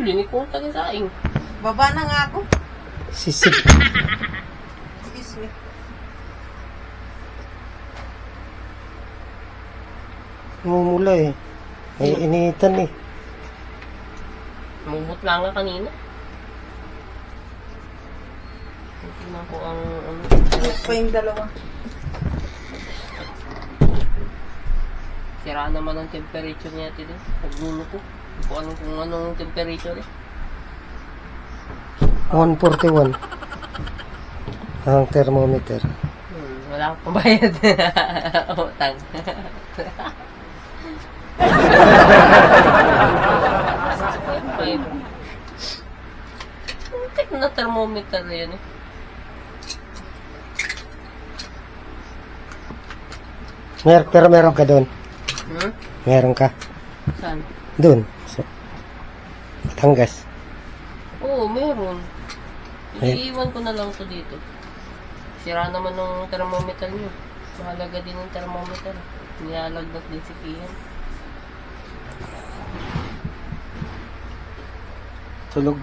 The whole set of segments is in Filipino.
linig ko tagisaing. Baba na nga ako. Sisip. Excuse me. Mumula eh. May initan eh. Mumut lang nga kanina. Tingnan ko ang Pa yung dalawa. sira naman ang temperature niya dito. Paglulo ko. Kung anong temperature eh. 141. Ang thermometer. Wala akong bayad. Utang. Tek na thermometer yan eh. Pero meron ka doon. Meron ka. Saan? Doon. Sa Batangas. Oo, meron. Iiwan ko na lang to dito. Sira naman ng thermometer niyo. Mahalaga din ng thermometer. Nilalagnat din si Kian. Tulog.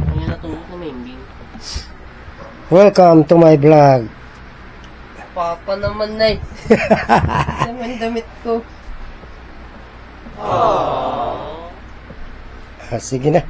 Ang yun natulog na membing. Welcome to my vlog. Papa naman na eh. Naman damit ko. Sige na.